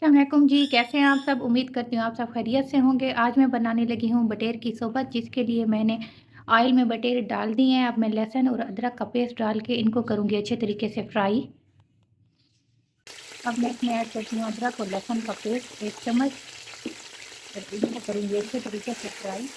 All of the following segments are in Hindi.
अस्सलामुअलैकुम जी, कैसे हैं आप सब? उम्मीद करती हूँ आप सब खैरियत से होंगे। आज मैं बनाने लगी हूँ बटेर की सोबत, जिसके लिए मैंने ऑयल में बटेर डाल दिए हैं। अब मैं लहसुन और अदरक का पेस्ट डाल के इनको करूँगी अच्छे तरीके से फ्राई। अब मैं इसमें ऐड करती हूँ अदरक और लहसुन का पेस्ट 1 चम्मच और इनको करूँगी अच्छे तरीके से फ्राई।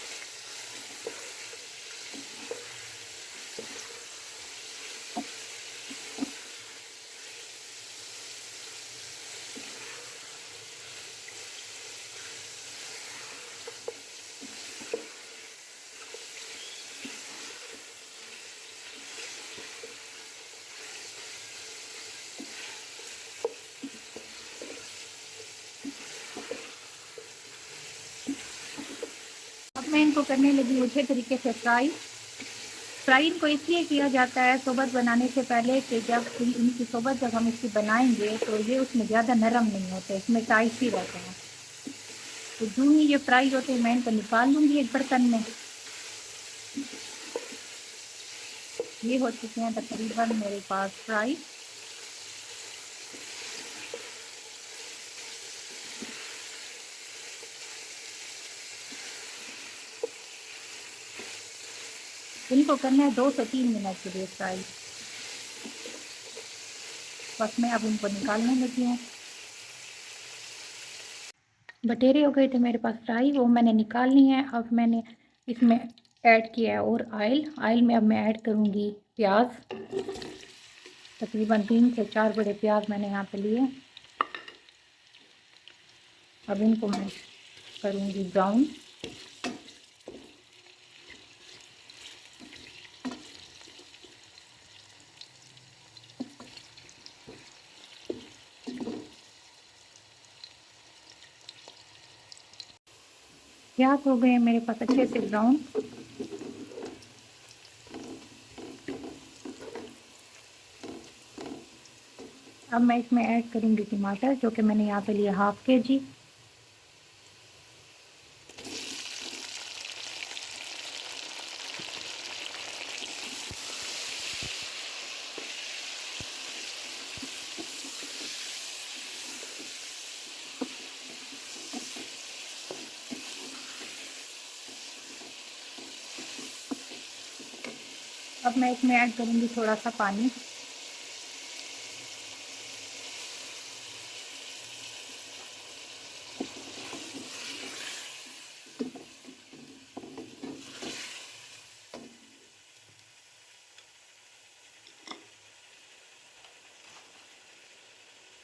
अब मैं इनको करने लगी अच्छे तरीके से फ्राई। फ्राई इनको इसलिए किया जाता है सोबत बनाने से पहले कि जब इनकी सोबत जब हम इसकी बनाएंगे तो ये उसमें ज़्यादा नरम नहीं होते, इसमें टाइट ही रहते हैं। तो यूँ ही ये फ्राई होते हैं मैं इनको निकाल लूँगी एक बर्तन में। ये हो चुके हैं तकरीबन मेरे पास फ्राई। इनको करना है 2 से 3 मिनट के लिए फ्राई। बस मैं अब इनको निकालने लगी हूँ। बटेरे हो गए थे मेरे पास फ्राई, वो मैंने निकाल ली हैं। अब मैंने इसमें ऐड किया है और ऑयल में अब मैं ऐड करूँगी प्याज। तकरीबन 3 से 4 बड़े प्याज मैंने यहाँ पे लिए। अब इनको मैं करूँगी ब्राउन। प्याज हो गए हैं मेरे पास अच्छे से ब्राउन। अब मैं इसमें ऐड करूँगी टमाटर, जो कि मैंने यहाँ पे लिए ½ kg। अब मैं इसमें ऐड करूँगी थोड़ा सा पानी।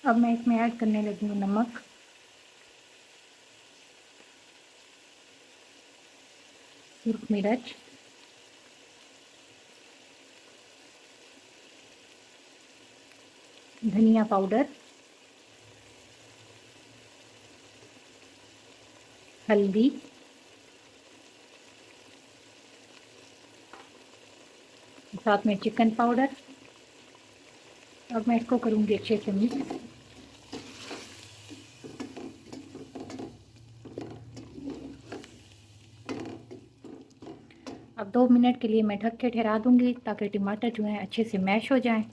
अब मैं इसमें ऐड करने लगी हूँ नमक, सुर्ख मिर्च, धनिया पाउडर, हल्दी, साथ में चिकन पाउडर। अब मैं इसको करूँगी अच्छे से मिक्स। अब 2 मिनट के लिए मैं ढक के ठहरा दूँगी ताकि टमाटर जो हैं अच्छे से मैश हो जाएं।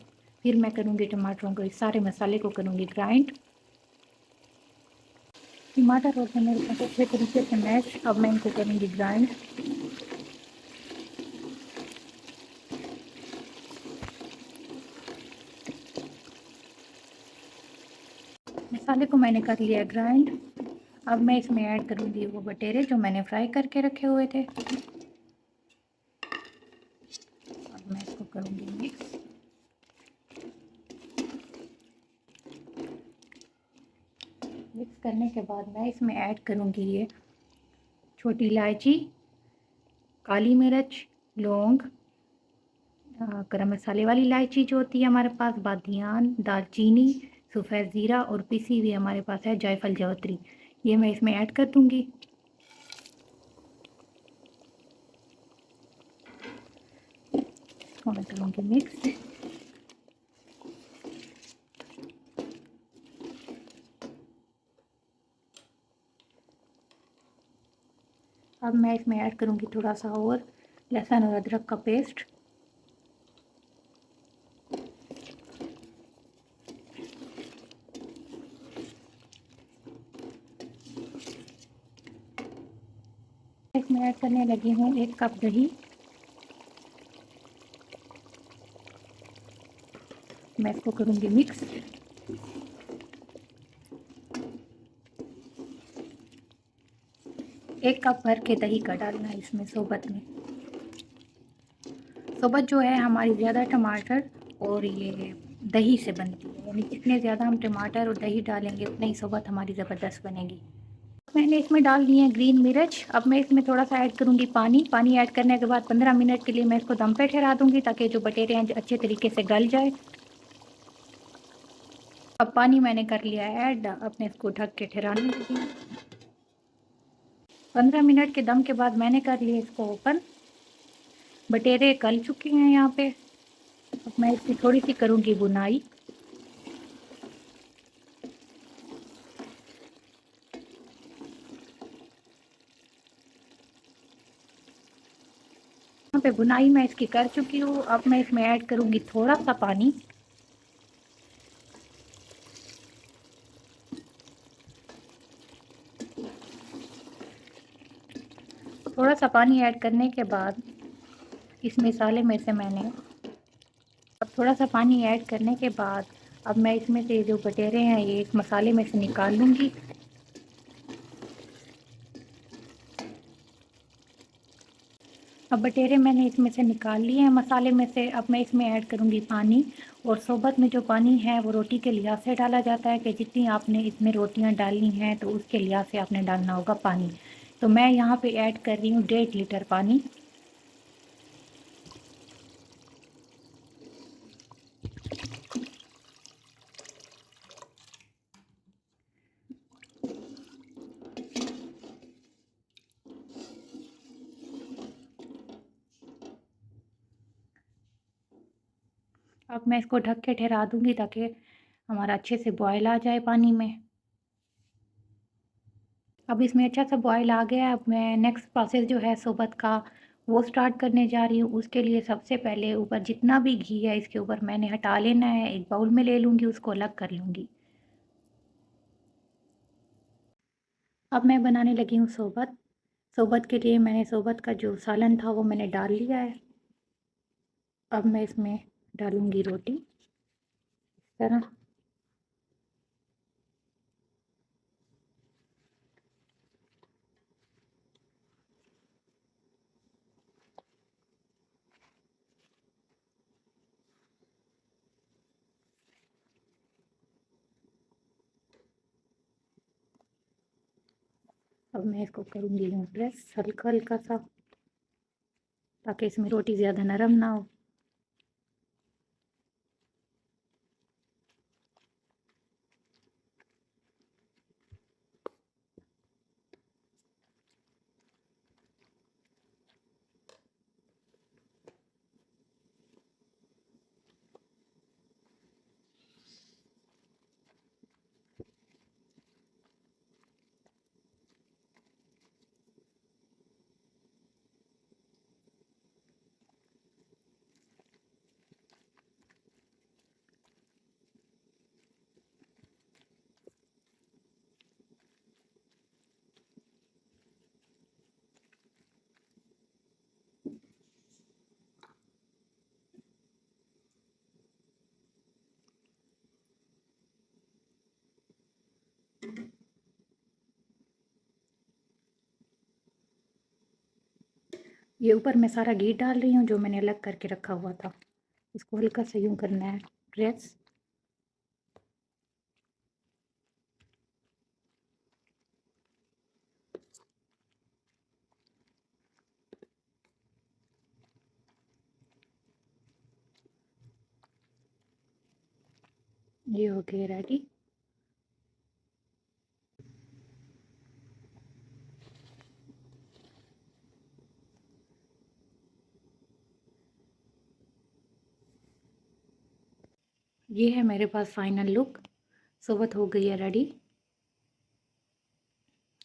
फिर मैं करूँगी टमाटरों को, इस सारे मसाले को करूँगी ग्राइंड। टमाटर हो गए मेरे पास अच्छे तरीके से मैश। अब मैं इनको करूँगी ग्राइंड। मसाले को मैंने कर लिया ग्राइंड। अब मैं इसमें ऐड करूँगी वो बटेरे जो मैंने फ्राई करके रखे हुए थे। अब मैं इसको करूँगी मिक्स। मिक्स करने के बाद मैं इसमें ऐड करूँगी ये छोटी इलायची, काली मिर्च, लौंग, गरम मसाले वाली इलायची जो होती है हमारे पास, बादियान, दालचीनी, सफ़ेद ज़ीरा और पिसी हुई हमारे पास है जायफल जावित्री। ये मैं इसमें ऐड कर दूँगी। इसको मैं करूँगी मिक्स। अब मैं इसमें ऐड करूँगी थोड़ा सा और लहसुन और अदरक का पेस्ट। इसमें ऐड करने लगी हूँ 1 कप दही। मैं इसको करूँगी मिक्स। एक कप भर के दही का डालना है इसमें सोबत में। सोबत जो है हमारी ज़्यादा टमाटर और ये दही से बनती है, यानी जितने ज़्यादा हम टमाटर और दही डालेंगे उतनी ही सोबत हमारी ज़बरदस्त बनेगी। मैंने इसमें डाल दिए हैं ग्रीन मिर्च। अब मैं इसमें थोड़ा सा ऐड करूँगी पानी। पानी ऐड करने के बाद 15 मिनट के लिए मैं इसको दम पे ठहरा दूँगी ताकि जो बटेरे हैं अच्छे तरीके से गल जाए। अब पानी मैंने कर लिया है ऐड। अब मैं इसको ढक के ठहराने लगी हूँ। 15 मिनट के दम के बाद मैंने कर लिया इसको ओपन। बटेरे गल चुके हैं यहाँ पे। अब मैं इसकी थोड़ी सी करूँगी बुनाई। यहाँ पे बुनाई मैं इसकी कर चुकी हूँ। अब मैं इसमें ऐड करूँगी थोड़ा सा पानी। थोड़ा सा पानी ऐड करने के बाद इस मसाले में से मैंने अब थोड़ा सा पानी ऐड करने के बाद अब मैं इसमें से जो बटेरे हैं ये इस मसाले में से निकाल लूँगी। अब बटेरे मैंने इसमें से निकाल लिए हैं मसाले में से। अब मैं इसमें ऐड करूँगी पानी। और सोबत में जो पानी है वो रोटी के लिहाज से डाला जाता है कि जितनी आपने इसमें रोटियां डालनी हैं तो उसके लिहाज से आपने डालना होगा पानी। तो मैं यहाँ पे ऐड कर रही हूँ 1.5 लीटर पानी। अब मैं इसको ढक के ठहरा दूँगी ताकि हमारा अच्छे से बॉयल आ जाए पानी में। अब इसमें अच्छा सा बॉयल आ गया है। अब मैं नेक्स्ट प्रोसेस जो है सोबत का वो स्टार्ट करने जा रही हूँ। उसके लिए सबसे पहले ऊपर जितना भी घी है इसके ऊपर मैंने हटा लेना है। एक बाउल में ले लूँगी, उसको अलग कर लूँगी। अब मैं बनाने लगी हूँ सोबत। सोबत के लिए मैंने सोबत का जो सालन था वो मैंने डाल लिया है। अब मैं इसमें डालूँगी रोटी इस तरह। अब मैं इसको करूँगी यूँ प्रेस हल्का हल्का सा ताकि इसमें रोटी ज़्यादा नरम ना हो। ये ऊपर मैं सारा घी डाल रही हूँ जो मैंने अलग करके रखा हुआ था। इसको हल्का सा यूँ करना है प्रेस। ये हो गया रेडी। ये है मेरे पास फाइनल लुक। सोबत हो गई है रेडी।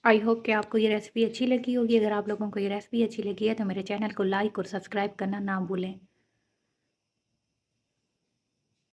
आई होप कि आपको ये रेसिपी अच्छी लगी होगी। अगर आप लोगों को ये रेसिपी अच्छी लगी है तो मेरे चैनल को लाइक और सब्सक्राइब करना ना भूलें।